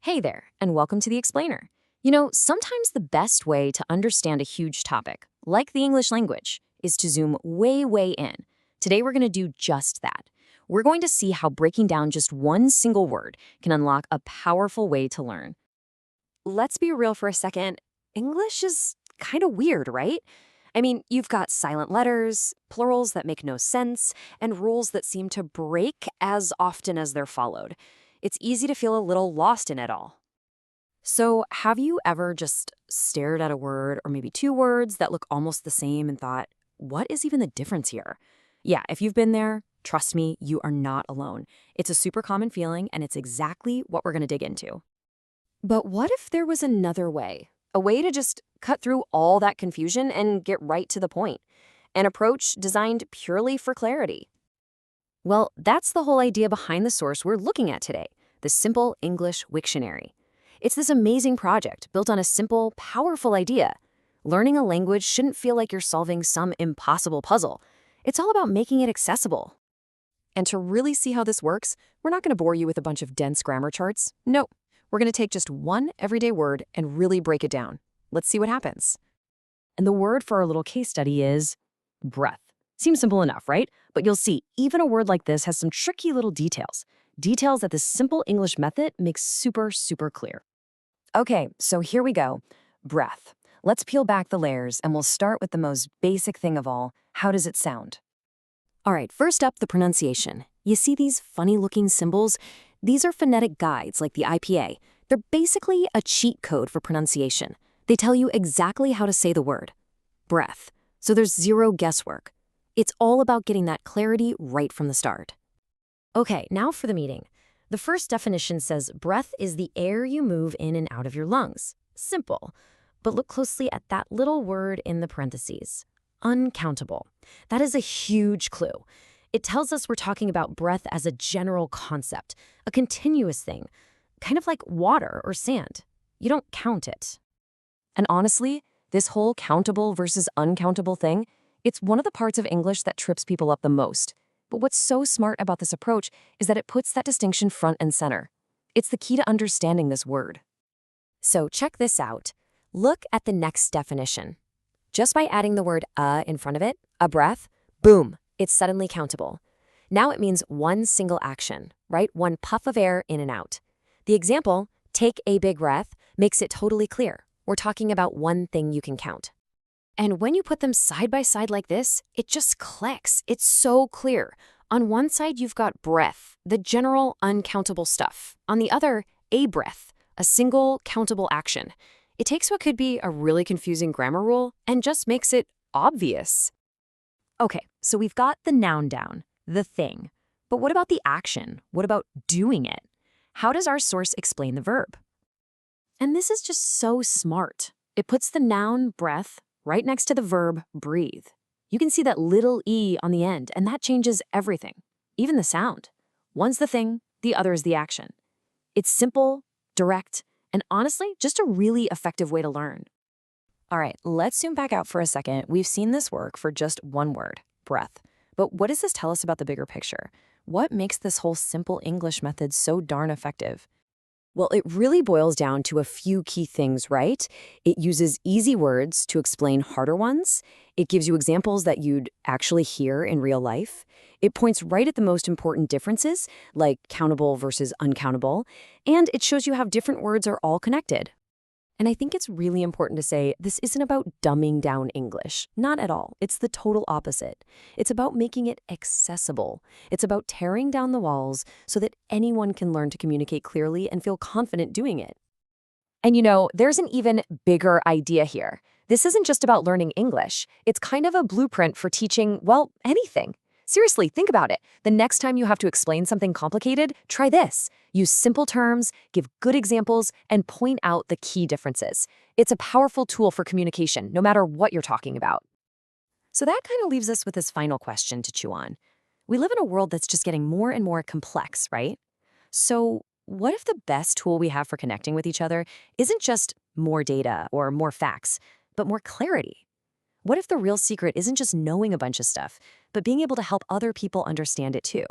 Hey there, and welcome to the Explainer. Sometimes the best way to understand a huge topic, like the English language, is to zoom way, way in. Today we're going to do just that. We're going to see how breaking down just one single word can unlock a powerful way to learn. Let's be real for a second. English is kind of weird, right? I mean, you've got silent letters, plurals that make no sense, and rules that seem to break as often as they're followed. It's easy to feel a little lost in it all. So, have you ever just stared at a word or maybe two words that look almost the same and thought, what is even the difference here? Yeah, if you've been there, trust me, you are not alone. It's a super common feeling, and it's exactly what we're going to dig into. But what if there was another way? A way to just cut through all that confusion and get right to the point? An approach designed purely for clarity. Well, that's the whole idea behind the source we're looking at today, the Simple English Wiktionary. It's this amazing project built on a simple, powerful idea. Learning a language shouldn't feel like you're solving some impossible puzzle. It's all about making it accessible. And to really see how this works, we're not going to bore you with a bunch of dense grammar charts. Nope. We're going to take just one everyday word and really break it down. Let's see what happens. And the word for our little case study is breath. Seems simple enough, right? But you'll see, even a word like this has some tricky little details. Details that this simple English method makes super, super clear. Okay, so here we go. Breath. Let's peel back the layers, and we'll start with the most basic thing of all. How does it sound? All right, first up, the pronunciation. You see these funny-looking symbols? These are phonetic guides, like the IPA. They're basically a cheat code for pronunciation. They tell you exactly how to say the word. Breath. So there's zero guesswork. It's all about getting that clarity right from the start. Okay, now for the meaning. The first definition says breath is the air you move in and out of your lungs. Simple. But look closely at that little word in the parentheses. Uncountable. That is a huge clue. It tells us we're talking about breath as a general concept, a continuous thing, kind of like water or sand. You don't count it. And honestly, this whole countable versus uncountable thing, it's one of the parts of English that trips people up the most. But what's so smart about this approach is that it puts that distinction front and center. It's the key to understanding this word. So check this out. Look at the next definition. Just by adding the word in front of it, a breath, boom, it's suddenly countable. Now it means one single action, right? One puff of air in and out. The example, take a big breath, makes it totally clear. We're talking about one thing you can count. And when you put them side by side like this, it just clicks. It's so clear. On one side, you've got breath, the general uncountable stuff. On the other, a breath, a single countable action. It takes what could be a really confusing grammar rule and just makes it obvious. Okay, so we've got the noun down, the thing. But what about the action? What about doing it? How does our source explain the verb? And this is just so smart. It puts the noun, breath, right next to the verb, breathe. You can see that little e on the end, and that changes everything, even the sound. One's the thing, the other is the action. It's simple, direct, and honestly, just a really effective way to learn. All right, let's zoom back out for a second. We've seen this work for just one word, breath. But what does this tell us about the bigger picture? What makes this whole simple English method so darn effective? Well, it really boils down to a few key things, right? It uses easy words to explain harder ones. It gives you examples that you'd actually hear in real life. It points right at the most important differences, like countable versus uncountable. And it shows you how different words are all connected. And I think it's really important to say this isn't about dumbing down English. Not at all. It's the total opposite. It's about making it accessible. It's about tearing down the walls so that anyone can learn to communicate clearly and feel confident doing it. And there's an even bigger idea here. This isn't just about learning English. It's kind of a blueprint for teaching, well, anything. Seriously, think about it. The next time you have to explain something complicated, try this. Use simple terms, give good examples, and point out the key differences. It's a powerful tool for communication, no matter what you're talking about. So that kind of leaves us with this final question to chew on. We live in a world that's just getting more and more complex, right? So what if the best tool we have for connecting with each other isn't just more data or more facts, but more clarity? What if the real secret isn't just knowing a bunch of stuff, but being able to help other people understand it too?